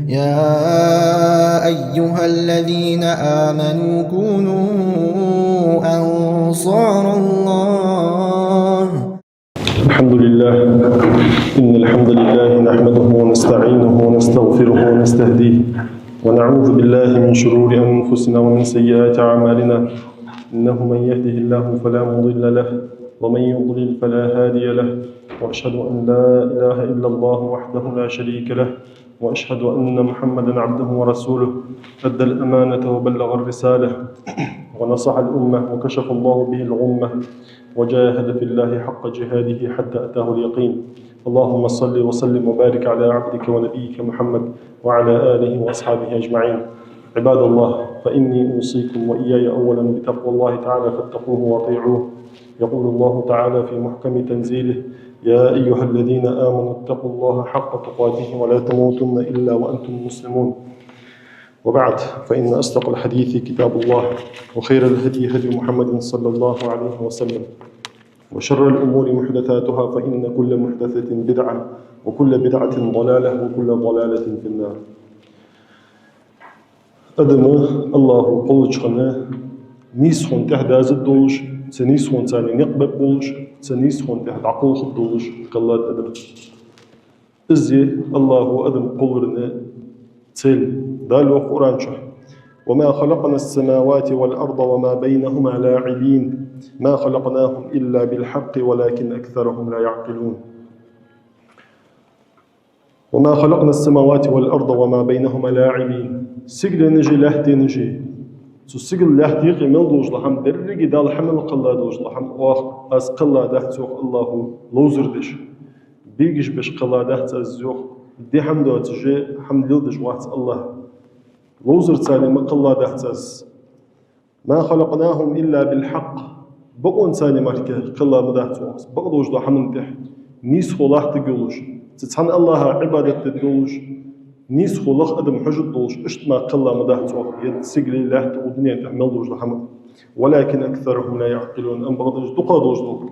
يا أيها الذين آمنوا كونوا أنصار الله. الحمد لله. إن الحمد لله نحمده ونستعينه ونستغفره ونستهديه ونعوذ بالله من شرور أنفسنا ومن سيئات أعمالنا. إنه من يهده الله فلا مضل له ومن يضلل فلا هادي له، وأشهد أن لا إله إلا الله وحده لا شريك له، وأشهد أن محمدا عبده ورسوله. أدى الأمانة وبلغ الرسالة ونصح الأمة وكشف الله به الغمة وجاهد في الله حق جهاده حتى أتاه اليقين. اللهم صل وسلم وبارك على عبدك ونبيك محمد وعلى آله وأصحابه أجمعين. عباد الله، فإني أوصيكم وإياي أولا بتقوى الله تعالى فاتقوه وأطيعوه. يقول الله تعالى في محكم تنزيله: يا أيها الذين آمنوا اتقوا الله حق تقاته ولا تموتن إلا وأنتم مسلمون. وبعد، فإن أصدق الحديث كتاب الله، وخير الهدي هدي محمد صلى الله عليه وسلم، وشر الأمور محدثاتها، فإن كل محدثة بدعة وكل بدعة ضلالة وكل ضلالة في النار. أدمه الله قولشنا نيسخون تحت هذا دولش، تنيسخون تاني نقبل بولش، تنيسخون تحت عقل خدولش قلاد أدم. إزي الله أدم قولنا تل دالو قرآن شح: وما خلقنا السماوات والأرض وما بينهما لاعبين ما خلقناهم إلا بالحق ولكن أكثرهم لا يعقلون. وما خلقنا السماوات والأرض وما بينهما لاعبين. سجل نجي لهتي نجي سجل لهتي قمل دوج لحم درجي دال حمل قلا دوج لحم واخ أز قلا دهتوخ الله لوزر دش بيجش بش قلا دهت أزوخ دي حمد وتجي حمد لدش وقت الله لوزر تاني ما قلا دهت أز ما خلقناهم إلا بالحق. بقون تاني مركه قلا مدهتوخ بقدوج لحم تحت نيس خلاح تقولش تتحن الله عبادة تدولش نيس خلاق أدم حجد دولش اشت ما قلا مدهتوخ يتسجل الله تودنيا تعمل دوج لحم، ولكن أكثرهم لا يعقلون. أم بغدوج دقا دوج دوج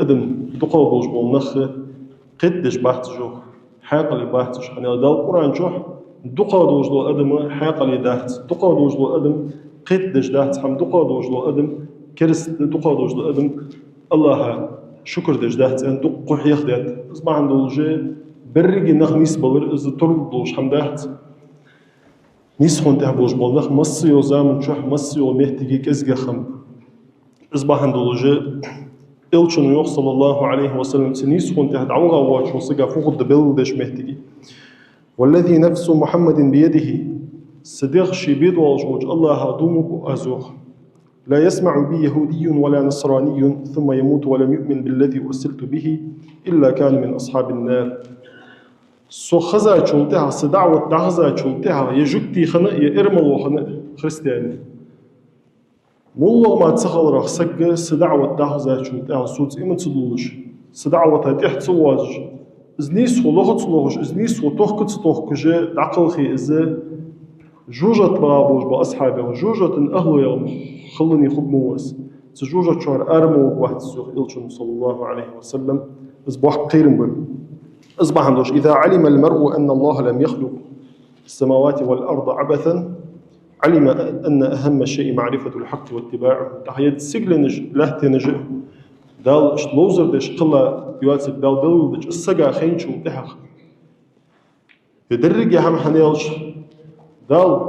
أدم دقا دوج بالنخ قدش باحتجوه حاقل باحتج أنا دال القرآن جوح دقا دوج دو أدم حاقل داحت دقا دوج دو أدم قدش داحت حم دقا دوج دو أدم كرس دقا دوج دو أدم الله شكر دش داحت أن دق حيخ دات أصبح عنده الجي برجي نخ نيس بلر إز طرق دوش حم داحت نيس خون تحبوش بالنخ مصيو زامن شوح مصيو مهتجي كزجة خم أصبح عنده الجي إلشن يوخ صلى الله عليه وسلم تنيس خون تحت عوغا واتشو سجا فوق الدبل دش مهتجي. والذي نفس محمد بيده صديق شبيد والجوج الله دومك أزوخ لا يسمع بي يهودي ولا نصراني ثم يموت ولم يؤمن بالذي أرسلت به إلا كان من أصحاب النار. سو خزا شلتها صدعوة دعزا شلتها يجوكتي خنا يرمل خنا خريستياني والله ما تسخل رخ سق صدعوة دعزا شلتها صوت إمن تدولش صدعوة تحت سواج إزنيس ولغت لغش إزنيس وتوخكت توخكج عقل خي إزا جوجة بابوش بأصحابه جوجة أهله يوم خلني خب موس تجوجة شهر أرمو واحد السوق إلشن صلى الله عليه وسلم أصبح قيرم بل أصبح عندوش: إذا علم المرء أن الله لم يخلق السماوات والأرض عبثا علم أن أهم شيء معرفة الحق واتباعه. تحيات سجل نج لهت نج دال لوزر دش قلا يواتسك دال بل دش السجا خين شو تحق يدرج هم حنيالش دال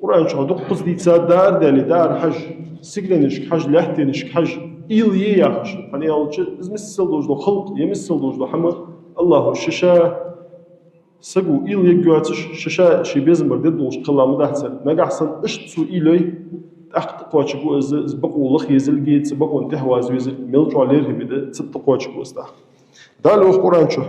قرآن شو دق قصدي تساد دار دالي دار حج سجل نج حج لهت نج حج إيل يا حج حنيالش إزمسل دوج لو خلق يمسل دوج لو حمر الله الششا سجو إيل يجواتش ششا شي بيزمر ددوش قلا مدحسن نجحسن إشت سو إيلي تحت قواتشكو إز بقو لخ يزل جيت بقو انتهوا زويزل ملجوا عليه بده ست قواتشكو استح. دالو القرآن شو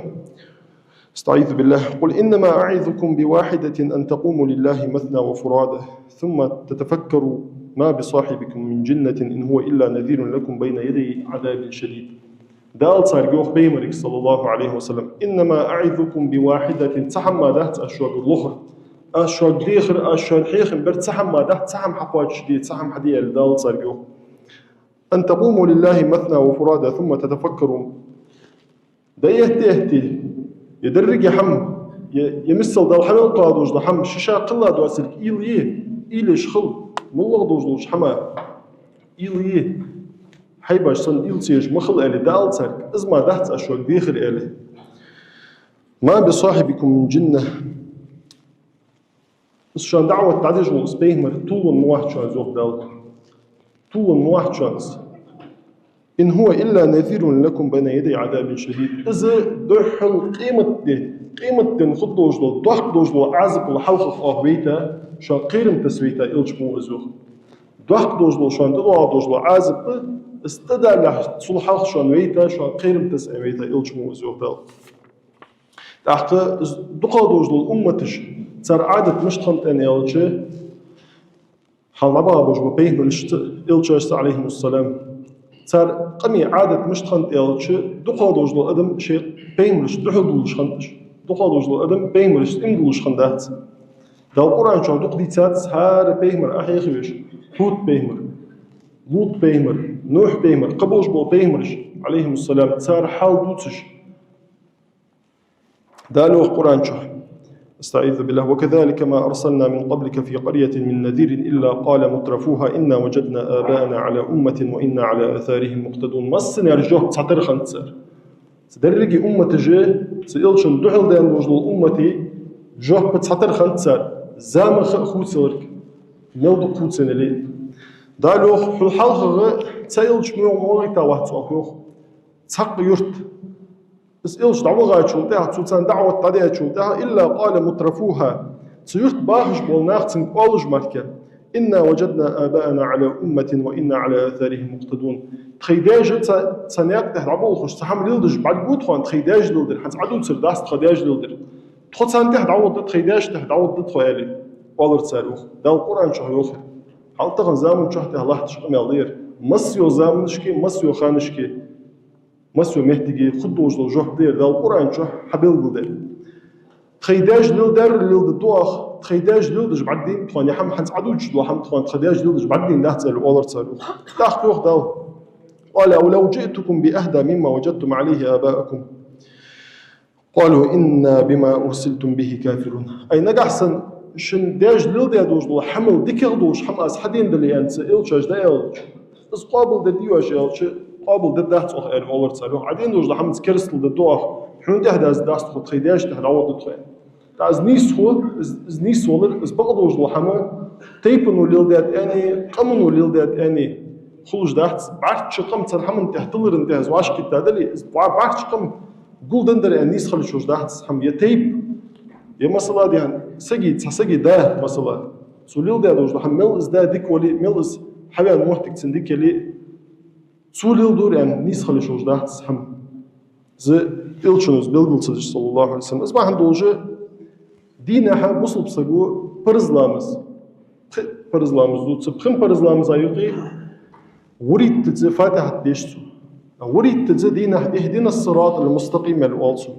استعيذ بالله: قل إنما أعظكم بواحدة أن تقوموا لله مثنى وفرادى ثم تتفكروا ما بصاحبكم من جنة إن هو إلا نذير لكم بين يدي عذاب شديد. دال صار جوخ بيمرك صلى الله عليه وسلم: إنما أعظكم بواحدة تحم ما دهت أشواق الأخر أشواق ديخر أشواق حيخ برد تحم ما دهت تحم حقوات شديد تحم حدية دال صار جوخ أن تقوموا لله مثنى وفرادى ثم تتفكروا ده يهتي يدرج حم يمثل دال حمل قادوج لحم ششا قلا دواسلك إيل شخل ملغ دوج حما إيل حيباش صن إيل سيج مخل إلي دال سرك إزما دحت أشوك ديخر إلي ما بصاحبكم من جنة بس شان دعوة تعديج وإسبيهمر طول نواحد شان زوق دال طول نواحد شانس إن هو إلا نذير لكم بين يدي عذاب شديد إذا دحل قيمة نخد دوجلو ضحك دوجلو عازب الحلقة أهويتا شان قيرم تسويتا إلجمو أزوخ ضحك دوجلو شان تدوع دوجلو عازب استدى لح صلحة شان ويتا شان قيرم تسويتا إلجمو أزوخ دال تحت دقا دوجلو الأمتش تر عادة مشتخن تاني ألجي حلبا بوجبو بيهنو إلجاش عليهم السلام تر قمي عادة مشتخن إلجي دقا دوجلو أدم شيء بيهملش دحدولش خنتش دقا دوجلو أدم بيهملش إمدولش خندات دا القرآن شو دق دي تات هار بيهمر أحيخيش هود بيهمر لوط بيهمر نوح بيهمر قبوش بو بيهمرش عليهم السلام تار حال دوتش دالو القرآن شو استعيذ بالله وكذلك ما أرسلنا من قبلك في قرية من نذير إلا قال مترفوها إنا وجدنا آباءنا على أمة وإنا على آثارهم مقتدون مصن يرجوه تسعتر خنتسر تدرجي أمة جي سيلشن دحل دان وجل أمتي جوه بتسعتر خنتسر زام خوتسرك ملدو خوتسن لي دالو الحلقة تسيلش ميو موغيتا وحتسوخ تسحق يرت بس إلش دعوة غاية شوتها تسوتان دعوة طديعة شوتها إلا قال مترفوها سيرت باخش بولناختن قولج ماركا إنا وجدنا آباءنا على أمة وإنا على آثارهم مقتدون تخيداج تسانياك تحت عبول خوش تحمل يلدج بعد قوت خوان تخيداج للدر حنس عدو تسر داست تخيداج للدر تخد سان تحت عوض تخيداج تحت عوض تخيالي قولر تساروخ دا القرآن شو يوخر حال تغن زامن شوحتها الله تشقم يالدير مصيو زامنشكي مصيو خانشكي مسيو مهتجي خدوج للجوح دير ذا القرآن شو حبيل قدر تخيداج للدر للدوخ تخيداج للدج بعدين تخوان يحم حنس عدوج لو حم تخوان تخيداج للدج بعدين ده تسأل أولر تسألوا تاخذ وقت ده قال أو لو جئتكم بأهدى مما وجدتم عليه آباءكم قالوا إنا بما أرسلتم به كافرون أي نجح سن شن داج للدي دوج لو حمل ديكر دوج حم أصحدين دلي أنت إلشاج ده إلش بس قابل ديوش إلش قابل ددات أخ إن أولر تسألوه عدين دوج لحمد كرسل ددوخ حون ده داز داست خد خيداش ده عوض دتخين تاز نيس هو نيس ولر إز بقى دوج لحمه تيبنو ليلدات أني قمنو ليلدات أني خلوج دات بعد شقم تنحمن تحتلر انتهز واش كده دلي بعد شقم قول دندر نيس خلي شوج دات هم يتيب يا مسألة دي هن سجي ده مسألة سوليل ده دوج لحم مل إز ده ديك ولي مل إز حبيان موحتك تنديك لي سوليل دور يعني نيس خلي شوج دات هم زي إلشنوز بيلقل صلى الله عليه وسلم إز ما هندولجه دينها مصلب سجو برزلامز دوت سبخم برزلامز أيقي وريد تزي فاتحة ديشتو وريد تزي دينه اهدنا الصراط المستقيم الوالسو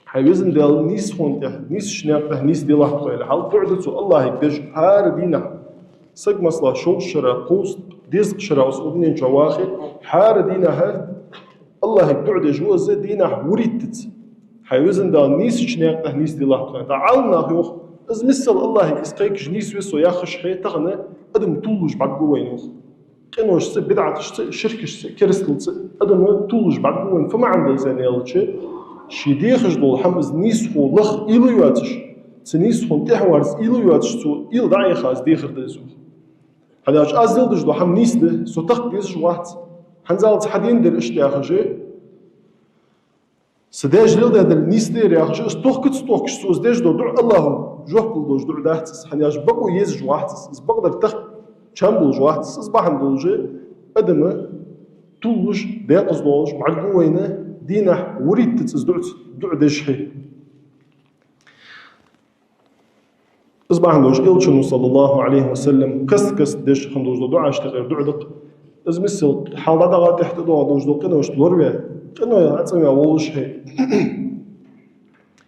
حيوزن ديال نيس هون نيس شناقه نيس دي الله قيل حال بعدتو الله يكدش هار دينه سق مصلا شو شرا قوس ديزق شرا وسودين جواخي هار دينها الله يبعد جوز دينه وريد تزي حيوزن ديال نيس شناقه نيس دي الله قيل تعالنا يوخ از مثل الله يسقيك جنيس ويسو ياخش حي تغنى قدم طولج بعد قوينوخ كانوش بدعة شركة كريستل أدم طولج بعد قوين فما عنده زين يالتشي شي ديخش دول حمز نيس هو لخ إلو يواتش تنيس هو تحوارز إلو يواتش تو إل داعي خاص ديخر ديزو هذا أش أزل دج دو حم نيس ده سو تخ ديز جوات هنزال تحدين در اشتياخجي سداج ليل ده النيس دير ياخجي استوخ سو سداج دو دع الله جوه كل دوج دع داهتس هنياش بقو يز جواتس بقدر تخ شامبل جوات أصبح ندولجي أدمه تولج داقز دولج مع القوينة دينه وريد تتزدعت دعدشحي أصبح ندولج إلشنو صلى الله عليه وسلم كس دش خندوج دعاش تغير دعدق إز مثل حالة دغا تحت دعا دوج قنوش تلوروي قنو عطمي أولشحي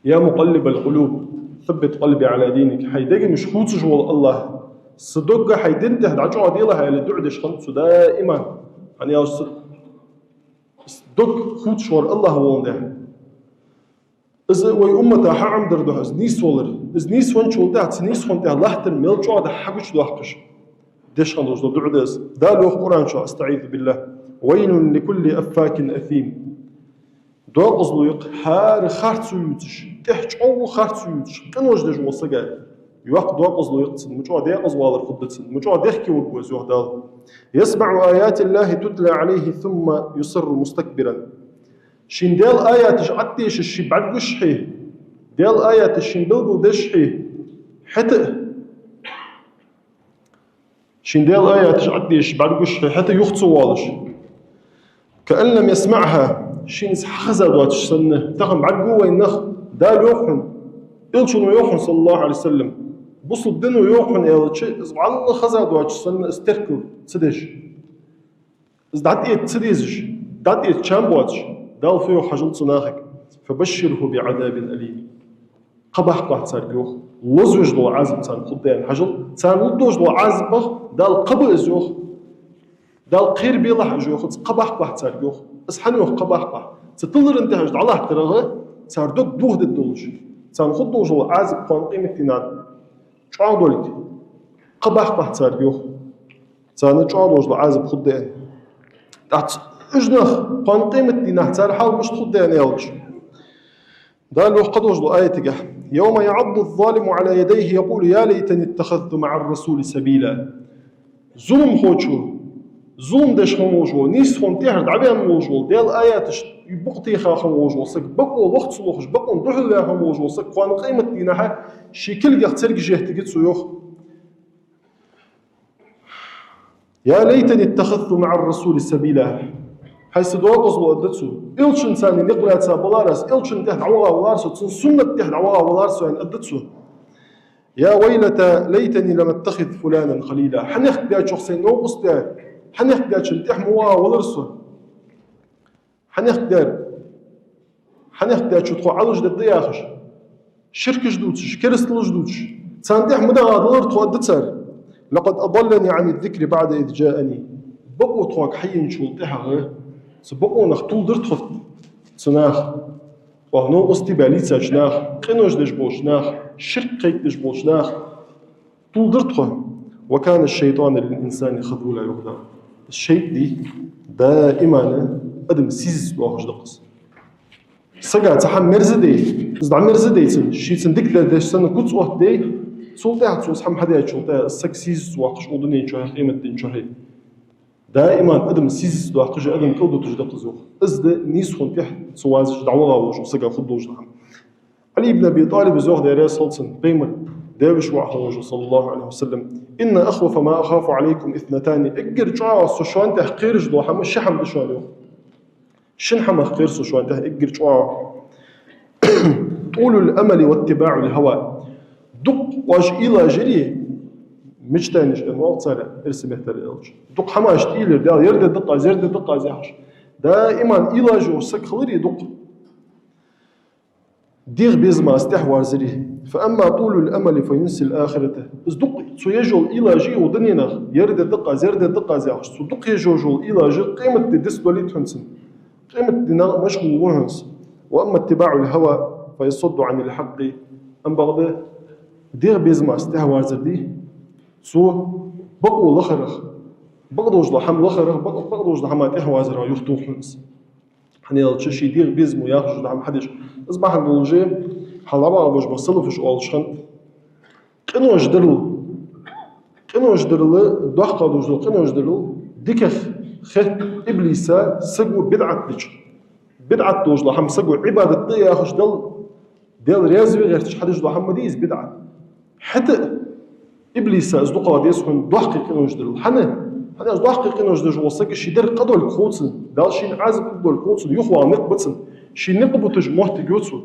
يا مقلب القلوب ثبت قلبي على دينك حيدقي مش خوتش والله الله صدق حيدنته دعجوا عديلها اللي دعدش خمسه دائما يعني يا صدق خوت شور الله هو ده إذا وي أمته حرم درده إز نيس ولر إز نيس وان شو ده تنيس وان ده الله ترميل جو ده حقش دوحكش ديش خلوش ده دعدس ده له قرآن شو أستعيذ بالله ويل لكل أفاك أثيم دو أزلوق هار خارت سويتش تحج أو خارت سويتش كان وجد جو صجع يوق دو أزلوق تسن مجوا ده أزوال القدس مجوا ده يحكي وجوز يهدال يسمع آيات الله تتلى عليه ثم يصر مستكبرا شين ديال آيات عديش الشي بعد قشحي ديال آيات الشين بلقو دشحي حتى شين ديال آيات عديش بعد قشحي حتى يختص والش كأن لم يسمعها شين خزا دواتش سنة تخم بعد قوة النخ دال يوحن إلشن ويوحن صلى الله عليه وسلم بصل الدين ويوحن إلشي إزبع الله خزا دواتش سنة استركل تسدش إزدعت إيه تسديزش دعت إيه تشامبواتش دال فيه حجل صناخك فبشره بعذاب أليم قبح قاعد سارجوخ لزوج دو عازب تان خدين حجل تان لدوج دو عازبه دال قبل زوخ دال قير بيلح جوخ قبح قاعد سارجوخ اسحنوخ قبح قاعد تطلر انتهج الله ترغه ساردوك دوه الدولج تان خدوج دو عازب قان قيمة تنان شعادولك قبح قاعد سارجوخ تان شعادوج دو عازب خدين دعت اجنخ قان قيمة دينه تار حال مش خدين يلج قال له قد وجدوا آية يوم يعض الظالم على يديه يقول يا ليتني اتخذت مع الرسول سبيلا ظلم خوشو ظلم دش خموجو نيس فون تهرد عبيان موجو ديال آيات يبقتي خا خموجو سك بقو وقت سلوخش بقو ندحل لها خموجو سك قان قيمة دينها شكل يخترق جهتك سيوخ يا ليتني اتخذت مع الرسول سبيلا حيث دوقز وأدتسو إلشن ثاني نقبل بلارس إلشن تحت عوغا ولارسو تسن سنة تحت عوغا ولارسو يعني أدتسو يا ويلة ليتني لم اتخذ فلانا خليلا حنيخ دات شخصين نوقص دات حنيخ دات شنتح موا ولرسو حنيخ دات شو تخو علوش دات دياخش شرك جدودش كرست جدودش تساندح مدغا دلر تخو أدتسار لقد أضلني عن الذكر بعد إذ جاءني بقو تخوك حين شلتها سبقوا نختول درت خفت سناخ وهنو قصتي باليتسا جناخ قنوش دجبوش ناخ شرك قيت دجبوش ناخ طول درت خف وكان الشيطان للإنسان خذولا يغدى الشيط دي دائما أدم سيز واخش دقص سقع تحم مرزدي زدع مرزدي شي تندك داش سنة كنت وقت دي سولتي هتسوس حم حدا يتشولتي السكسيز واخش أودني شوية قيمة دين شوية دائما ادم سيز دو حقج ادم كل دو تجد قزوخ ازد نيس خون تحت سواز دعوه وش وسقا خدوج لهم علي بن ابي طالب زوخ داير صلصن بيمر داوش وحوج صلى الله عليه وسلم ان اخوف ما اخاف عليكم اثنتان اجر جوا سوشوان تحقير جدو حم الشحم دشوالو شن حم خير سوشوان ته اجر جوا طول الامل واتباع الهوى دق واش الى جري مجتانش انواع صار ارسم احترالج دق حماش تيلر دال يرد دقه زرد دقه زهش دائما علاج وسكخلر يدق دير بيزما استحوار زري فاما طول الامل فينسي الاخره بس دق سيجو علاجي ودنينا يرد دقه زرد دقه زهش دق يجو علاج قيمه ديسبوليت هنسن قيمه دينا مشغول وهنس واما اتباع الهوى فيصد عن الحق ام بعض دير بيزما استحوار زردي سو بقوا لخرخ بقدوش لحم لخرخ بقدوش لحم تهوازر يخطو خنس حني الشيء يدير بيزمو ياخذ لحم حدش اصبح نقولجي حلبا باش بصلفش اولشن قنوش درل دحقه دوش قنوش درل ديكخ خت ابليسا سقو بدعه بيش بدعه دوش لحم سقو عباده ياخذ دل ريازوي غير حدش لحم ديز بدعه حتى إبليس أصدقاء ديسهم ضحك كنوج دل حنا ضحك كنوج دل وصك شي در قدو الكوتس دال شي عازب قدو الكوتس يخوا نقبتن شي نقبتج محت جوتسو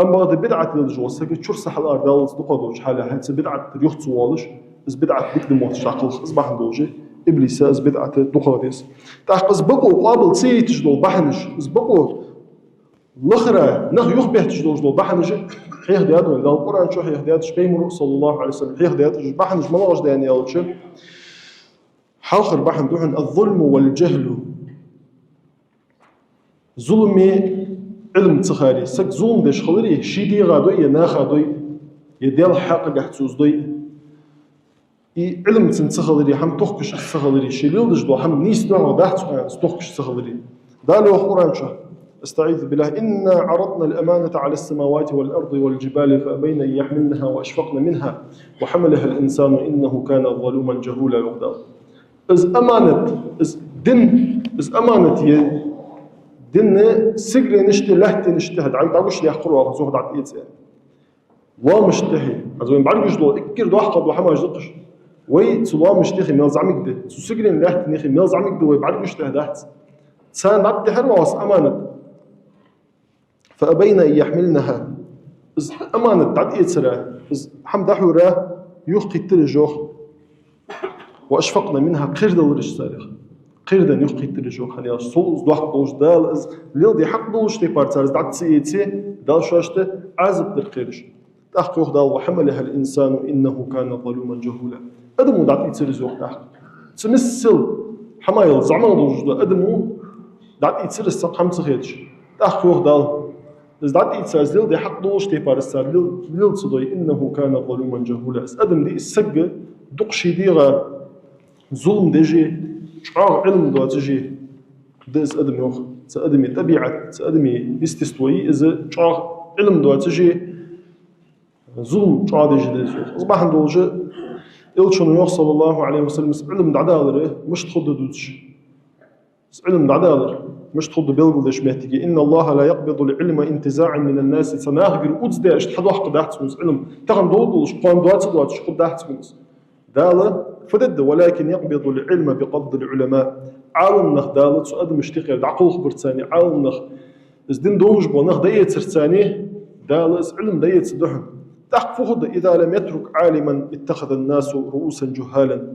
أما هذا بدعة دل وصك تشرس حال أردال أصدقاء دوج حالها هات بدعة يخت والش بس بدعة بكد موت شاقل أصبح دوجي إبليس أز بدعة دقاء ديس تحق أسبقوا قابل سيتج دل بحنج أسبقوا الأخرى نخ يخبه تجدوج دل بحنج حيخ ديادو إن القرآن شو حيخ ديادو شبيمر صلى الله عليه وسلم حيخ ديادو بحنج ملاش دياني يالتش حاخر بحن دوحن الظلم والجهل ظلمي علم تخاري سك زوم دش خلري شيدي غادوي يناخادوي يديل حق قاعد تزدوي علم تنتخلري هم تخكش تخلري شيلول دش دو هم نيس دو داحت تخكش تخلري دالو قران شو استعيذ بالله إنا عرضنا الأمانة على السماوات والأرض والجبال فأبين أن يحملنها وأشفقن منها وحملها الإنسان إنه كان ظلوما جهولا وقدر إز أمانة إز دن إز أمانة دن سجل نشتي لهت نشتهد عن تعوش لي أخروا زهد عن إيتسان ومشتهي أزوين بعرف جدول إكير دو أحقد وحما جدقش وي تسوا مشتهي ميل زعمك ده سجل لهت نخي ميل زعمك ده ويبعرف يشتهدات سان عبد حروا وس أمانة فأبين أن يحملنها إز أمانة تعد إيتسرا إز حمد حورا يخي تلجوخ وأشفقنا منها قرد ورش سارخ قردا يخي تلجوخ يعني صوص دوح دوش دال إز ليل دي حق دوش تي بارتارز دعت سيتي دال شاشته عازب بالقرش تحقوخ دال وحملها الإنسان إنه كان ظلوما جهولا أدمو دعت إيتسر زوخ تحق تمثل حمايل زعما دوش دا أدمو دعت إيتسر السق حمس خيتش تحقوخ دال إز دعت إيتسر ليل دي حق دوش تي بارتارز ليل صدوي إنه كان ظلوما جهولا إز أدم دي السق دقشي ديغا ظلم دجي شعار علم دو تجي دز أدم يوخ سأدمي طبيعة سأدمي استستوي إذا شعار علم دو تجي ظلم شعار دجي دز يوخ أصبح ندولج إلشون يوخ صلى الله عليه وسلم علم دعدالر مش تخد دوتش علم دعدالر مش تخد بيلغل دش مهتجي إن الله لا يقبض العلم انتزاعا من الناس سناغر أدز داش تحدوح قداحت سمس علم تغن دولش قوان دواتش قداحت سمس دالة فدد ولكن يقبض العلم بقبض العلماء عالم نخ دالة سؤال مشتقل عقل خبر ثاني عالم نخ إزدين دوج بنخ ديت ثاني دالة علم ديت دحن تحق إذا لم يترك عالما اتخذ الناس رؤوسا جهالا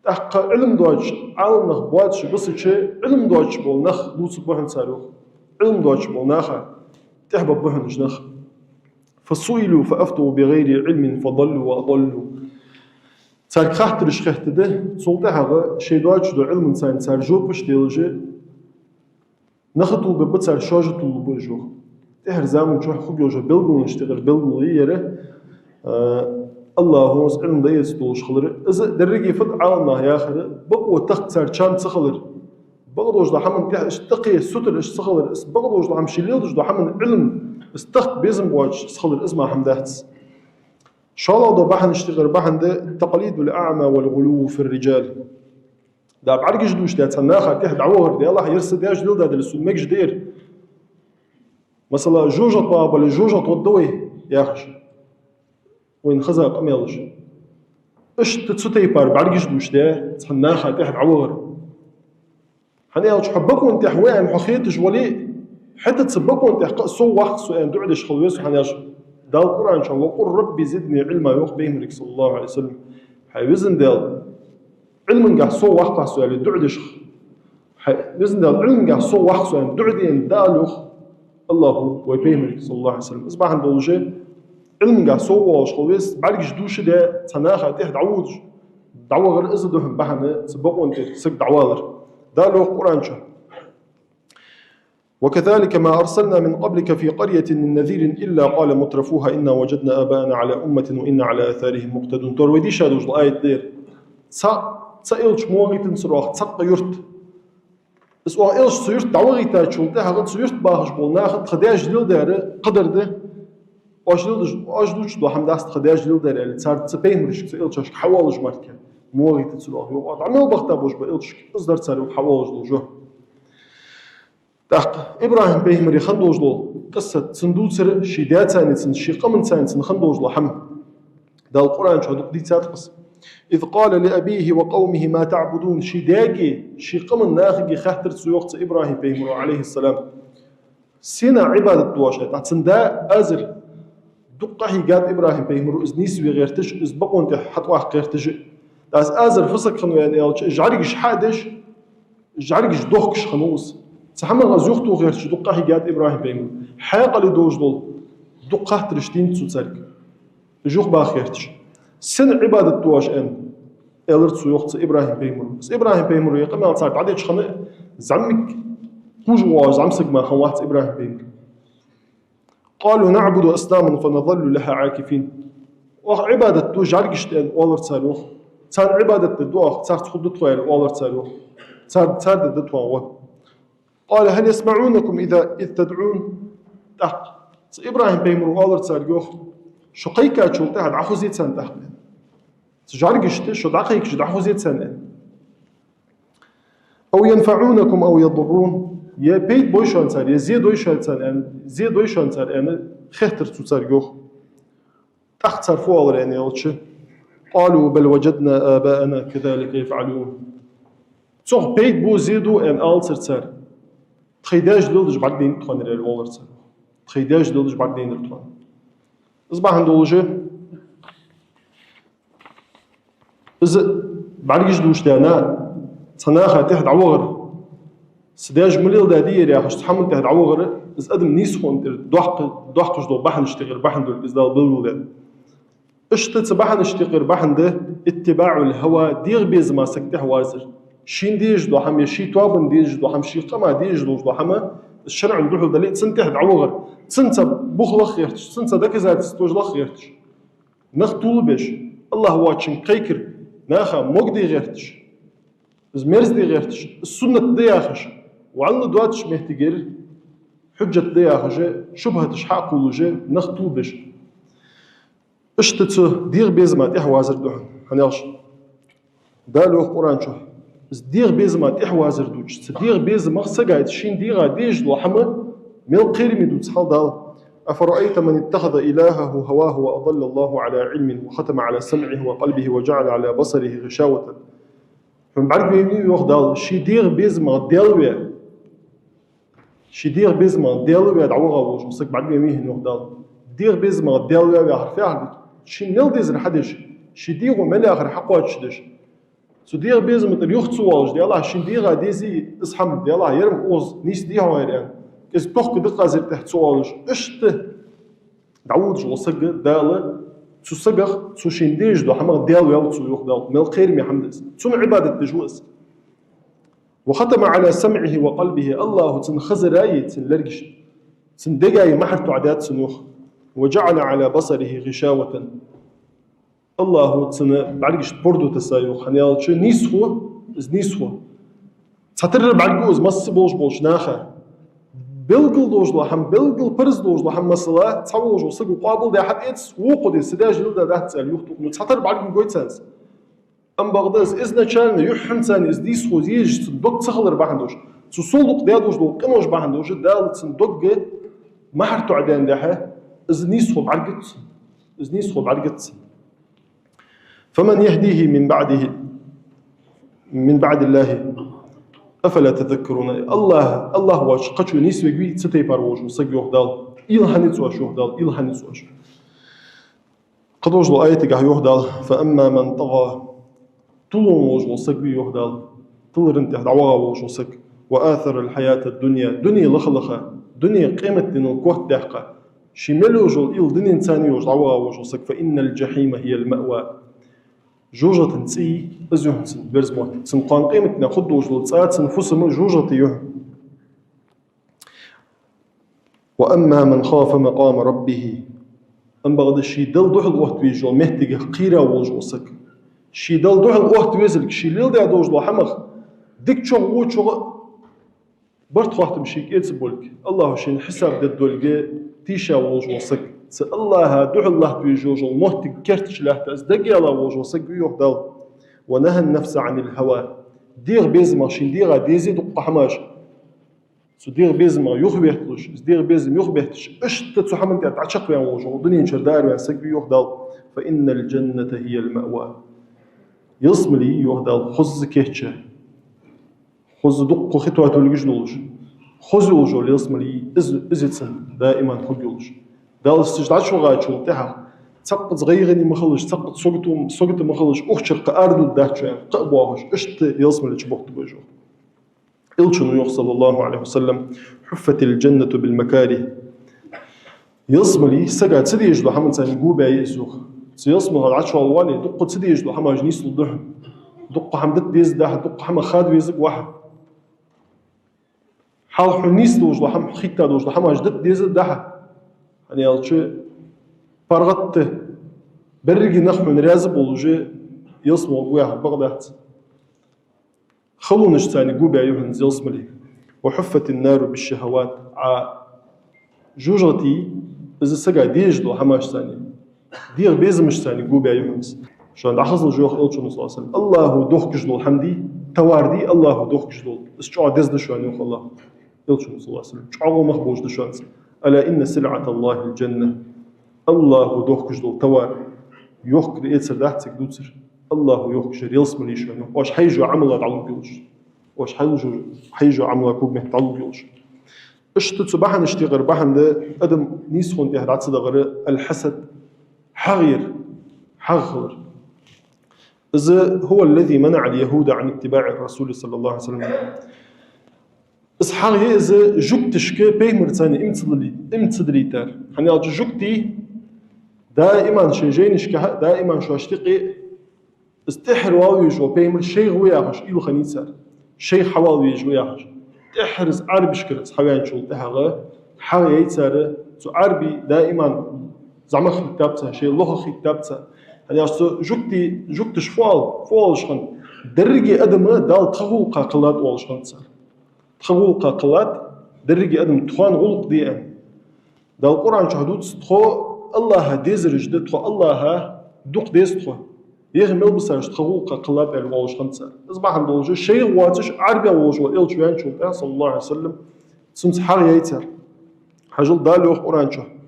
تحق علم دوج عالم نخ بواتش بس شيء علم دوج بول نخ دوس بهن سالوخ علم دوج بول ناخا تحبب بهن جنخ فسئلوا فأفتوا بغير علم فضلوا وأضلوا سال خاطرش خاطده صوتها شيء دوتش دو علم إنسان سال جوبش ديلجي نخطو ببت سال شاجة طلبوجو تهر زامن شو خوب يوجا بلغو نشتغل بلغو يره الله هو علم دايس دولش خلر إذا درجي فت عالنا يا آخر بقوا تخت سال شان تخلر بقدوش ده حمن تح استقي ستر إيش تخلر بقدوش ده حمشي ليدوش ده حمن علم استخت بيزم بواج تخلر اسمه حمداتس شاء الله ده بحن اشتغل بحن ده التقاليد الأعمى والغلو في الرجال ده بعرق جدوش ده تناخا تحت عوهر ده الله يرسل ده جديد ده للسمك جدير مثلا جوجة طاب ولا جوجة طودوي يا أخش وين خزا قميلش إيش تتسوتي بار بعرق جدوش ده تناخا تحت عوهر هني أوش حبكم أنت حوان حخيتش ولي حتى تسبكم أنت سو وقت سؤال دعدش خلويس هنياش ده القرآن شو وقل ربي زدني علما يوخ بيمرك صلى الله عليه وسلم حيوزن دال علم قاع صو وقع سؤال دعدش حيوزن دال علم قاع صو وقع سؤال دعدين دالوخ الله وبيمرك صلى الله عليه وسلم أصبح عند الوجه علم قاع صو واش خلويس بعد جدوش ده تناخا تحت عوض دعوة غير إزدهم بحنا سبقوا أنت سك دعوالر دالوخ قرآن شو وكذلك ما أرسلنا من قبلك في قرية من نذير إلا قال مترفوها إنا وجدنا آباءنا على أمة وإنا على آثارهم مقتدون ترويدي شادوش الآية دير تسألش مواغي تنسروح تسقى يرت اسوا إلش سيرت دعوغي تاچولته هغت سيرت باهش بولناخت خداج ديل داره قدر ده أجدوش دو هم دست خداج ديل داره اللي صار تسبين مرش إلش حوالج مركه مواغي تنسروح يوقع عمل بختا بوش بإلش إصدر صار حوالج الوجه تحق إبراهيم بيهمري خندوجلو قصة صندوق سر شيدات ثاني شيقة من ثاني خندوجلو حم ده القرآن شو دي قصة إذ قال لأبيه وقومه ما تعبدون شيداجي شيقة من ناخي خاطر سيوقت إبراهيم بيهمري عليه السلام سينا عبادة دواشة تعتسندا أزر دقة هيجات إبراهيم بيهمري إذ نيسوي غيرتش إذ بقوا أنت حتواه غيرتش داس أزر فسق خنو يعني جعرقش حادش جعرقش دوخكش خنوس سحمل غزوختو غير دقة هيجات إبراهيم بيمو حاقة لدوج دول دقة ترشتين تسوتسرك جوخ باخيرتش سن عبادة دواش أن إلرت سيوخت إبراهيم بيمو إبراهيم بيمو يقام على صار بعدين شخنا زعمك توجواز عمسك ما خوات إبراهيم بينك قالوا نعبد أصناما فنظل لها عاكفين وعبادة توجارجشتين أولر تسالوخ تان عبادة الدعاء تار تخد طويل أولر تسالوخ تار الدعاء قال هل يسمعونكم إذ تدعون تحق إبراهيم بيمر أولر تسالوخ شقيكا شو تحت عخوزيت سان تحت تجارجشت شو دقيق شو عخوزيت سان أو ينفعونكم أو يضرون يا بيت بويشان سار يا زيد ويشان سار يعني زيد ويشان سار يعني خطر تسارجوخ تحت صار فوق يعني يوتش قالوا بل وجدنا آباءنا كذلك يفعلون صح بيت بو زيدو ان آل سر تخيداج دولج بعدين تخون الأولر سر تخيداج دولج بعدين التخون أصبح عندولجه إذا بعرجش دوش تانا صناخة تحت عوغر سداج مليل دادير يا خش تحمل تحت عوغر إذا أدم نيسخون ضحك جدو بحن اشتغل بحن دول إذا ضلوا اشتت بحن اشتغل بحن ده اتباع الهوى ديغ بيز ما سكته وازر شين ديج دو حم يشي توابن ديج دو حم شي قما ديج دو حما الشرع ندوحو دليل سنت تحت عوغر سنت بخلخ يرتش سنت داك زاد ستوجلخ يرتش نختول بيش الله واتشن قيكر ناخا مقدي غيرتش زميرز دي غيرتش السنة دي آخش وعلى دواتش مهتجر حجة دي آخش شبهتش حق ولوجه نختول بيش اشتتو ديغ بيزمات إحوازر دوحن هنياش دالو قرآن شو ديغ بيزمات إحوازر دوش ديغ بيزمات سقايت شين ديغا ديج دو حما من القير مدو تسحال دال أفرأيت من اتخذ إلهه هواه وأضل الله على علم وختم على سمعه وقلبه وجعل على بصره غشاوة من بعد بيمي يوخدال شي ديغ بيزمات ديالويا شي ديغ بيزمات ديالويا دعوغا وش مسك بعد بيمي يوخدال ديغ بيزمات ديالويا يعرفها شي نيل ديزر حدش شي ديغ وملا آخر حقوات شدش سو ديغ بيزمات اليوخت سوالش دي الله شي ديغا ديزي اسحم دي الله يرم اوز نيس ديها ويريان كيس بوخ دقة زر تحت سوالش اشته دعوض جو صقر دالة سو صقر سو شين ديج دو حمر ديالو يوتسو يوخدال من الخير مي حمدس سو عبادة تجوز وختم على سمعه وقلبه الله تنخزر آية تنلرقش تندقاي محرتو عداد سنوخ وجعل على بصره غشاوة الله تسنى بعرقش بردو تسايوخ هنيال شو نيسخو تساتر بعرقوز مص بولش ناخا بلقل دوش لحم بلقل برز دوش لحم مثلا تصوج وصق وقابل ده حد إتس وقود السداج لده ده تسأل يخطو نتساتر بعرق مقوي تسانس أم بغداس إذن كان يحن ثاني إزديس خوزيج تصدق تسخلر بحندوش تصلق ديادوش لو قموش بحندوش دال تصدق محرتو عدان ده إزنيس خو بعرقت فمن يهديه من بعد الله أفلا تذكرون الله واش قتشو نيس ويجي ستي باروج وصقيوه دال إلهانيت واش يهدال إلهانيت واش قدوج الآية تجاه يهدال فأما من طغى طلون وج وصقي يهدال طلرن تحت عوغا وج وصق وآثر الحياة الدنيا دنيا لخلخة دنيا قيمة دين القوة دحقة شمالو جو إل دنيا إنساني وج عوغا وج وصق فإن الجحيم هي المأوى جوجة تنسي أزيون سن برزموت سن قان قيمتنا خد وجل تساعد سن فسم جوجة يه وأما من خاف مقام ربه أم بغد الشي دل دوح الوقت ويجو مهتقه قيرا وجوسك شي دل دوح الوقت ويزلك شي ليل دا دوجلو حمخ ديك شو وشو برت خاطر مشيك يتسبولك الله شين حساب ددولك تيشا وجوسك الله دوح الله بيجوجل مهتق كرتش له تزدق يلا وجوسك يوخدل ونهى النفس عن الهوى دير بيزما شين ديرا ديزي دق حماش سو دير بيزما يخبيتلش دير بيزم يخبيتش اشت تحمل تعشق يا وجو دنيا شردار يا سك يوخدل فإن الجنة هي المأوى يصملي يوخدل خز كيتشه خز دق خطوة تلقجلوش خز وجو يصملي ازتسن دائما خجلوش دال استجداد شو غايت شو تها تسقط صغيرني مخلش تسقط سقط مخلش أخشر قارد الدهش قبواهش اشت يصمل تشبوت بوجو إلشنو صلى الله عليه وسلم حفت الجنة بالمكاره يصملي سقط سدي يجلو حمد سان جوبا يسوخ سيصمل هذا عشوا الوالي دق سدي يجلو حما جنيس الضحى دق حمدت بيز ده دق حما خاد بيزق واحد حال حنيس دوج لحم خيتا دوج لحم أجدت ديز دها يعني يالش فرغت برجي نخم رازب ولجي يصمو بويا بغداد خلو نشتاني قوبي أيها زيلسملي وحفت النار بالشهوات جوجتي إذا سجى ديجلو حماش ثاني دير بيزمش ثاني قوبي أيها شو عند حصل جوخ إلشون صلى الله عليه وسلم الله دوخ جلو الحمدي تواردي الله دوخ جلو استشعر دزد شو عن يوخ الله إلشون صلى الله عليه وسلم شعره مخبوش دشانس ألا إن سلعة الله الجنة الله دوخ جلو توار يوخ كريتسر دحتك دوتسر الله يوخ جر يلسملي شو عن واش حيجو عمله تعلم بيوش واش حيجو عمله كوب محتعلم بيوش اشتت صباحا اشتغل بحن ده ادم نيسخون تحت عدس غير الحسد حغير حغر إذا هو الذي منع اليهود عن اتباع الرسول صلى الله عليه وسلم إسحاقي إذا جوكتشك بيمر ثاني امتصدري تار يعني جوكتي دائما شيجينش دائما شو اشتقي استحر واويج وبيمر شيء غوياهش إلو خنيسار شيء حواويج وياهش تحرز عربي شكرز حوان شو تهغى حاجة يتسار سو عربي دائما زعما خطابتها شيء لغة خطابتها يعني جوكتش فوال شخن درجي أدم دال تغوقا قلات وال شخن تسار تغوقا قلات درجي أدم تخوان غلق دي دال القرآن شهدوت تخو الله ديزر جدد تخو الله دوق ديز تخو يغمل بسرش تغوقا قلات وال شخن تسار أصبح عندنا شيء واتش عربي وال إل شوان شو صلى الله عليه وسلم سمس حاجة يتسار حاجل دالو قرآن شهد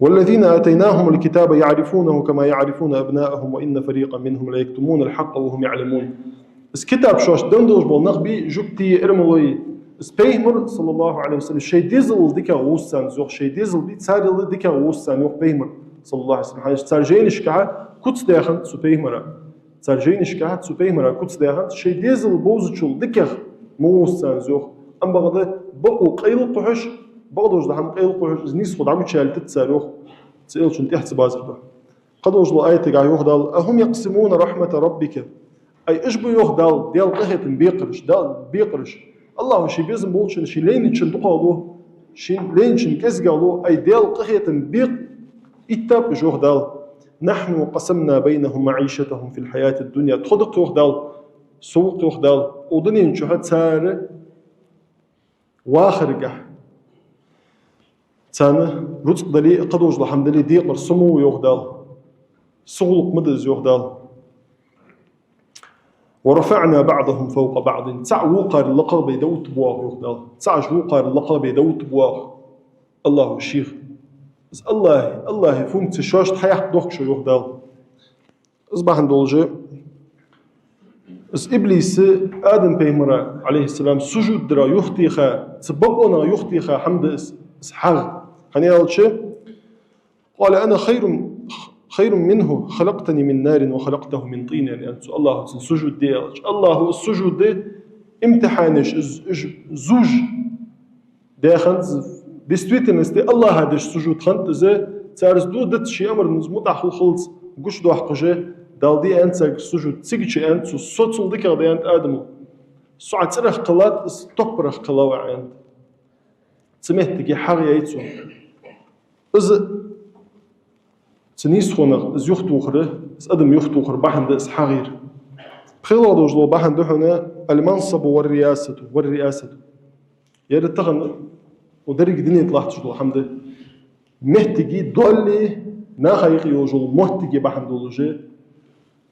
والذين آتيناهم الكتاب يعرفونه كما يعرفون أبناءهم وإن فريقا منهم لا يكتمون الحق وهم يعلمون. الكتاب شوش دندوش بالنخبي جبتي إرملي سبيهمر صلى الله عليه وسلم شيء ديزل ديكا غوستان زوخ شيء ديزل بي تساري ديكا غوستان يوخ بيهمر صلى الله عليه وسلم حاجة تسارجينش كها كتس داخن سبيهمر تسارجينش كها سبيهمر كتس داخن شيء ديزل بوزتشل ديكا غوستان زوخ أم بغض بقو قيل قحش بغضوج لحم قيل قحش نيس خد عم شال تتساروخ تسأل شن تحت بازر قدوج لآية قاع يخدال أهم يقسمون رحمة ربك أي إيش بيخدال ديال قهة بيقرش دال بيقرش الله شي بيزم بولشن شي لين شن تقالو شي لين شن كزقالو أي ديال قهة بيق إتاب يخدال نحن قسمنا بينهم معيشتهم في الحياة الدنيا تخدق يخدال سوق يخدال ودنين شهد سار واخرقه تانا رزق دلي قدوج الحمد لله ديقر سمو يغدال سغلق مدز يغدال ورفعنا بعضهم فوق بعض تسع وقار اللقب يدوت بواغ يغدال تسع وقار اللقب يدوت بواغ الله الشيخ بس الله فهمت شوش حياة دوخ شو يغدال اصبح ندولجه بس إبليس آدم بيمرا عليه السلام سجود درا يختيخا تبقونا يختيخا حمد إسحاق قال أنا خير منه خلقتني من نار وخلقته من طين يعني أنت الله سجود دي الله السجود دي امتحانش زوج داخل بستويتن استي الله هذا السجود خنت إذا تارز دو دت شيء أمر مزموط أخو خلص قش دو حقجة دالدي أنت السجود تيجي أنت صوت ذكر دي أنت آدم سعة سرخ قلات استقبرخ قلاوع أنت سمعت تجي حاجة يتسون إذا تنيس خونق إذا يخطو خره إذا أدم يخطو خر بحن ده إسحاغير بخير الله جل بحن ده هنا المنصب والرئاسة يا تغن ودرج دنيا طلعت شو الحمد لله محتاجي دولي ناخيق يوجل محتاجي بحن دولجي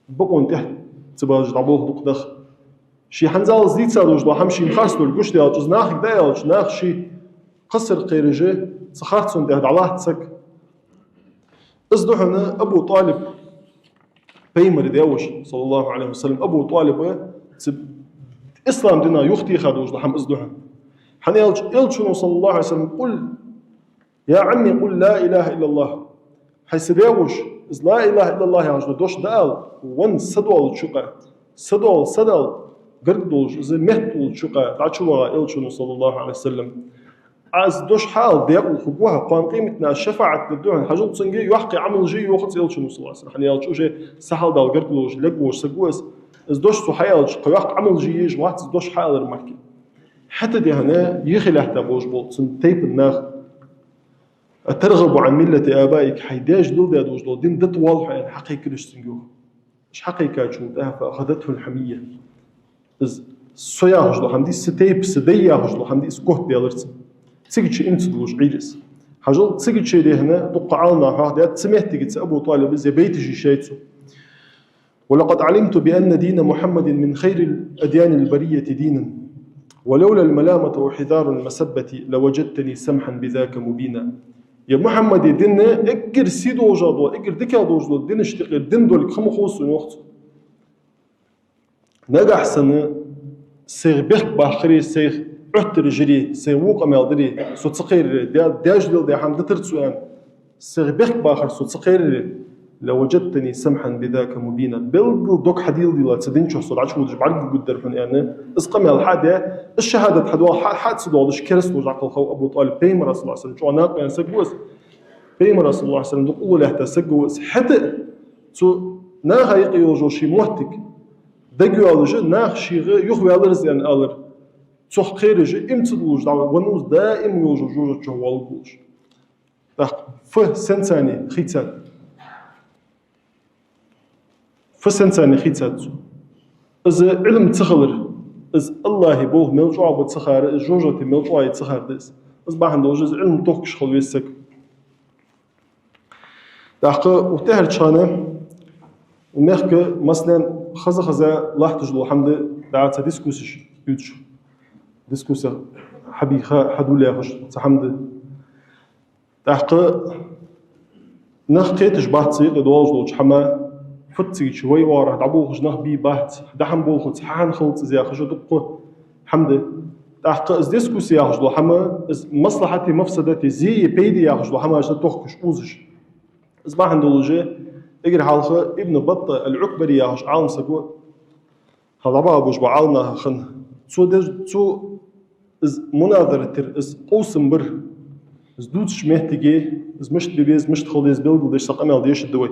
بقون تحت تباج عبوه دقدخ شي حنزال زيت سالوج لو حمشي مخاصلو الجوش ديال جوز ناخك دايلج ناخشي قصر قيرجي سخارتسون دهد علاه تسك ازدحنا أبو طالب بيمر ديوش صلى الله عليه وسلم أبو طالب إسلام دينا يختي خادوش لحم ازدحن حن يلجنو صلى الله عليه وسلم قل يا عمي قل لا إله إلا الله حيث ديوش إذ لا إله إلا الله يا دوش دال ون سدول شقا سدول قردوش إذا مهتول شقا تعشوا يلجنو صلى الله عليه وسلم عز دوش حال ديقل خبوها قام قيمتنا الشفاعة الدعاء حاجة تصنجي يحقي عمل جي وقت يلشنو صلى الله عليه وسلم حني يلشو جي سهل دال قردلوش لقوش سقوس إز دوش سو حيال قياق عمل جيج وقت إز دوش حيال المركي حتى دي هنا يخي لحتى بوش بول سن تيب الناخ أترغب عن ملة آبائك حيداج دول دي دوش دول دين دت واضح يعني حقيقة ليش تنجوه إيش حقيقة شو ده فأخذته الحمية إز سويا هجلو حمدي ستيب سديا هجلو حمدي سكوت دي ألرسن تسيجي أنت دوش عيلس حجل تسيجي دي هنا دق عالنا هذا تسمعت تيجي أبو طالب زي بيتجي شيتسو ولقد علمت بأن دين محمد من خير الأديان البرية دينا ولولا الملامة وحذار المسبة لوجدتني سمحا بذاك مبينا يا محمد دينا اقر سيدو جادو اقر ديكا دوجدو دين اشتقر دين دولك خمو خوصو نوقت نجح سنة سيغ بيخ باخري سيغ عهتر جري سيغ ووق امالدري سو تسقير داج ديل دي حمد ترتسوان سيغ بيخ باخر سو تسقير لوجدتني سمحا بذاك مبينا بلد دوك حديل ديلا تسدين شو صدع شو دج بعرق قدر فن يعني اسقم الحاده الشهاده حدوا حاد سدودش كرس وجع الخو ابو طالب بيمر رسول الله صلى الله عليه وسلم شو ناق يعني سجوس بيمر رسول الله صلى الله عليه وسلم دقول له تسجوس حتى تو ناغ يقيوجو شي موتك دقيولج ناغ شي يخوي الرز يعني الر صح خيرج امتدوج ونوز دائم يوجو جوجو جو والبوج ف سنتاني خيتان فسنتاني خيتاتو إذا علم تخلر إذا الله يبوه ملجوع بتسخر الجوجة ملجوع يتسخر ديس إذا بعد جزء علم توكش خلوي السك دقة وتهر شانه ومخك مثلا خزا لاحظ جلو حمد دعت ديسكوسش يوتش ديسكوسة حبي حدولي أخش تحمد دقة نخقيتش بعضي قدواج لوج حما فتي شوي واره دعبوه جناه بي بات دحم بوخ تحان خلط زي خشو دقه حمد تحق از ديسكوسي يا خشلو حما از مصلحتي مفسدتي زي بيدي يا خشلو حما اش توخش اوزش از با عندولجه اجر حالخه ابن بطه العكبري يا خش عالم سقو هذا بابوش بعالنا خن سو از مناظره از قوسم بر از دوتش مهتجي از مشت بيز مشت خليز بيلد ديش سقمل ديش الدوي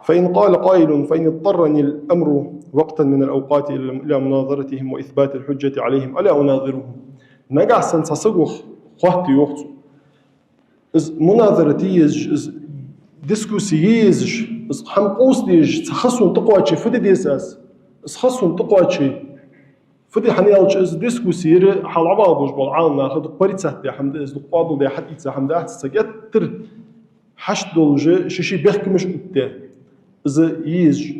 فإن قال قائل فإن اضطرني الأمر وقتا من الأوقات إلى مناظرتهم وإثبات الحجة عليهم ألا أناظرهم نجع سنساسقوخ قهت يوقت إز مناظرتي إز ديسكوسييز إز حمقوس ديج تخصون تقواتشي فدي ديساس إز خصون تقواتشي فدي حنيالش إز ديسكوسير حال عبابوش بالعالم ناخد قريت سهتي حمد إز قابل دي حد إتسا حمد أحتساقيتر حشد دولجة شيشي بيحكي مش قدام إذا ييج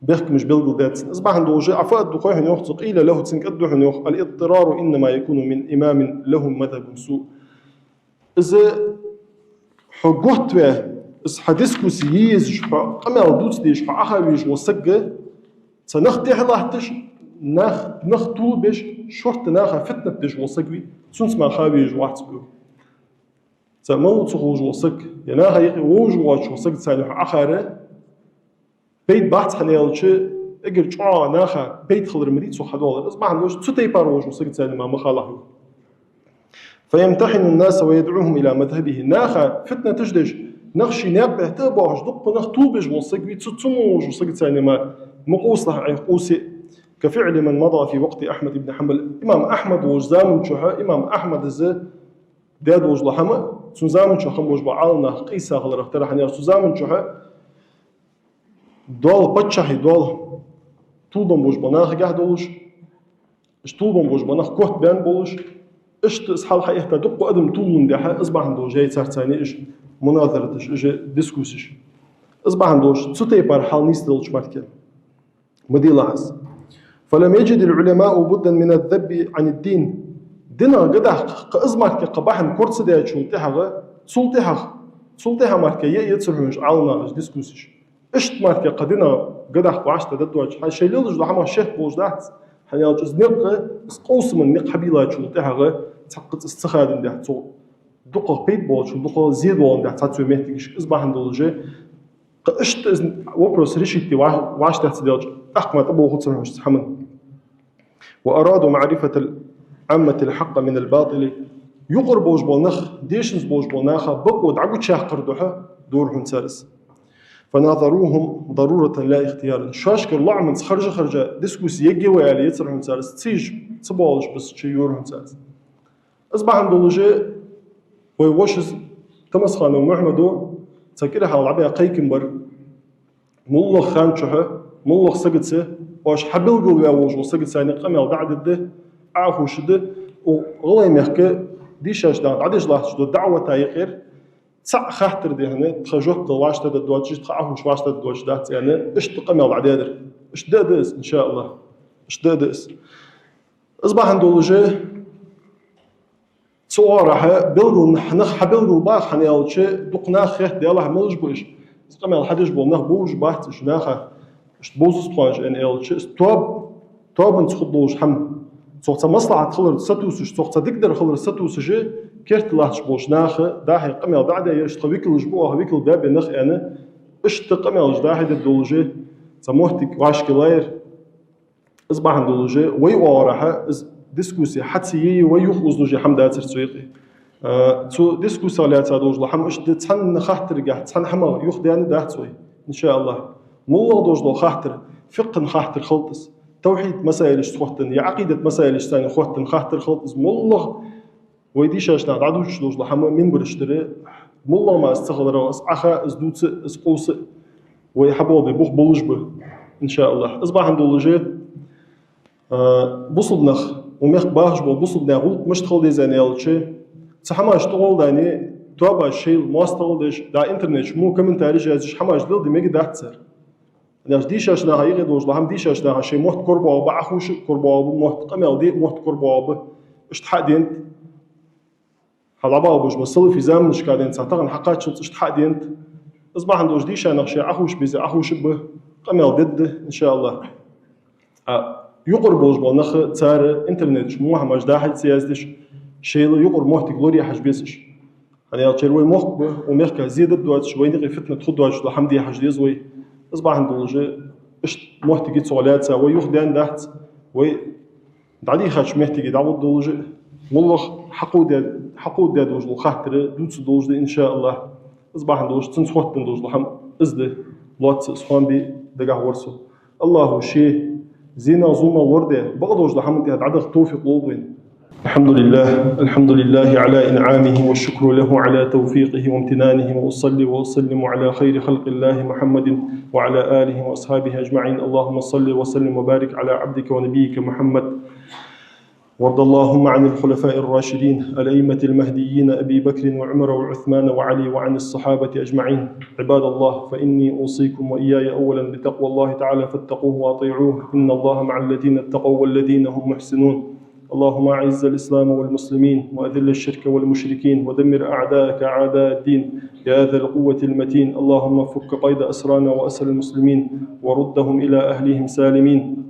بيحكي مش بيلقوا دات أصبح عنده وجه عفاء الدقوة هنيوخ قيل له تسنك أدو هنيوخ الاضطرار إنما يكون من إمام له مذهب سوء إذا حقوت به إذا حديثكوس ييج فقمع دوت ديش فأخويج وسجة سنختي حلاحتش نخ طول بيش شورت ناخا فتنة ديش وسجوي سنس ما خاويج واحد سبيو سمو تخوج وسج يناها يقي ووج واش وسج سالح آخره بيت بحث حنيالش اجر جوا ناخا بيت خضر مريت سو حدول اسمع عندوش تتي باروج وسج سالم ما مخاله فيمتحن الناس ويدعوهم الى مذهبه ناخا فتنه تجدج نخشي ناق تبعش دق نخ طوبج وسج بيتسموج وسج سالم مقوس له عقوسي كفعل من مضى في وقت احمد بن حنبل امام احمد وزام شها امام احمد ز داد وجل حما سوزامن شو خموش بعالنا قيسا غلر اختار حنيا سوزامن شو دول بتشحي دول طولبن بوش بناخ قاعد دولش اش طولبن بوش بناخ كوت بان بولش اش تصحى الحقيقة دق قدم طولن دي حق اصبح عنده جاي صار ثاني ايش مناظرتش ايش ديسكوسش اصبح عندوش تسوتي بار حال نيستلش ماركه مدي لاحظ فلم يجد العلماء بدا من الذب عن الدين دينا قدح قزمك قباحن كورس دي شولتها سلطها ماركه يتصرفش عالنا ديسكوسش اشت ماركه قدنا قدح قعشت ددوج شي لوج دحما شيخ بوج دحت حنيا جز نق قوس من نق حبيله شولتها تحقق استخاد دي تو دقه بيت بوج دقه زيد وون دي تاتو مهتيش اصبح ندولجه اشت وبروس ريشيتي واش تحت ديوج احما طبو خصهم حمن وارادوا معرفه عامة الحق من الباطل يقرب وجبو نخ ديشنز بوجبو ناخا بقود عقود شاخ قردوها دورهم سالس فناظروهم ضرورة لا اختيارا شاشكر لعمن خرجة ديسكوس يجي ويالي يتسرهم سارس تسيج تبالش بس تشيورهم سارس أصبح عندولوجي ويوشز تمسخانو محمدو تسكيلها حال عبيا قيكمبر مولو خانشها مولو سقطسه واش حبلقو ياوج وسقطسه يعني قمل دعدده عاهوشده وغلاي يحكي ديشاش دا عديش لاحظ دعوة تايقير تسع خاطر دي هنا تخجوه قواشته الدواجج تخاهوش واشته الدواجدات يعني ايش تقمل عديدر ايش دادس ان شاء الله ايش دادس اصبح عندولوجي صورها بلغو نخ حبلغو باخ حنيالشي دقنا خيت ديالها ملج بوش قمل حدش بو نخ بوج باحت شناخه ايش بوز سبانج ان الشي توب نتخدوش حم صوت مصلحة خلر ستوسش صوت تقدر خلر ستوسش كيرت لاحش بوش ناخه داحي قمل دعده يشتغل ويكل جبوه ويكل باب نخ انا ايش تقمل داحي الدولجي سموهتك واش كلاير اصبح عندولجي وي وراها ديسكوسي حتى ويخوزلوجي حمدات سويقي تو ديسكوسي لا تادوج لحم ايش تحن خاطر كاع تحن حما يخداني داحت سوي ان شاء الله مو دوج لو خاطر فقه خاطر خلطس توحيد مسائل خوتن يا عقيدة مسائل ثانية خوتن خاطر خلطس مولغ ويديش اشنا عدوش دوج لحم من برشتري مولغ ما استغلر اس اخا اس دوت اس قوس ويحبوا بوخ بولجبه ان شاء الله اصبح عندولجي بوصلنخ وميخ باهش بوصلنا غلط مش تخل دي زانيالشي تحماش تقول داني توابا الشيء مواصل دا انترنت مو كمن تاريخ ازش حماش دل دي ميجي داحتسر ناس ديش اشنا هاي دوج لهم ديش اشنا شيء محت كربا باخوش كربا محت قمل دي محت كربا اشتحدين حلبا بوش بصل في زمن مش قاعدين تعتقن حقات شو اشتحدين اصبح عندوش ديش انا شيء اخوش بيز اخوش به قمل ضد ان شاء الله يقربوش بالنخ تار انترنت مو هماش داحل سياسدش شيء يقرب محت غلوري حاج بيسش يعني الشروي مخ ومخك زيد دوات شوي نقي فتنه تخد دوات الحمدي حاج ديزوي اصبح عندولجي اش محت جيت سؤالات ويخدان دحت وي دعدي خاش محت جيت عود دولجي والله حقود داد وجه خاطر دوتس دولج ان شاء الله اصبح عندوش تنسوت دوج لحم ازده لوت سخان بي دغه ورسو الله شيء زينا زوما ورده بغضوج لحم انت عدد توفيق لوين الحمد لله على إنعامه والشكر له على توفيقه وامتنانه وأصلي وأسلم على خير خلق الله محمد وعلى آله وأصحابه أجمعين اللهم صل وسلم وبارك على عبدك ونبيك محمد وارض اللهم عن الخلفاء الراشدين الأئمة المهديين أبي بكر وعمر وعثمان وعلي وعن الصحابة أجمعين عباد الله فإني أوصيكم وإياي أولا بتقوى الله تعالى فاتقوه وأطيعوه إن الله مع الذين اتقوا والذين هم محسنون اللهم أعز الإسلام والمسلمين وأذل الشرك والمشركين ودمر أعداءك أعداء الدين يا ذا القوة المتين اللهم فك قيد أسرانا وأسر المسلمين وردهم إلى أهلهم سالمين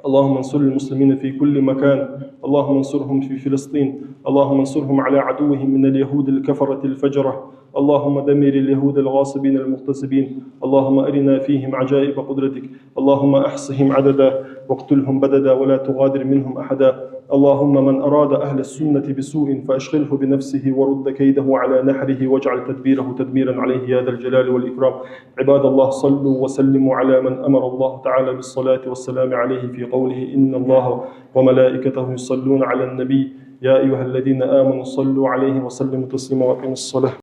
اللهم انصر المسلمين في كل مكان اللهم انصرهم في فلسطين اللهم انصرهم على عدوهم من اليهود الكفرة الفجرة اللهم دمر اليهود الغاصبين المغتصبين اللهم أرنا فيهم عجائب قدرتك اللهم أحصهم عددا واقتلهم بددا ولا تغادر منهم أحدا اللهم من أراد أهل السنة بسوء فأشغله بنفسه ورد كيده على نحره واجعل تدبيره تدميرا عليه يا ذا الجلال والإكرام عباد الله صلوا وسلموا على من أمر الله تعالى بالصلاة والسلام عليه في قوله إن الله وملائكته يصلون على النبي يا أيها الذين آمنوا صلوا عليه وسلموا تسليما وأقيموا الصلاة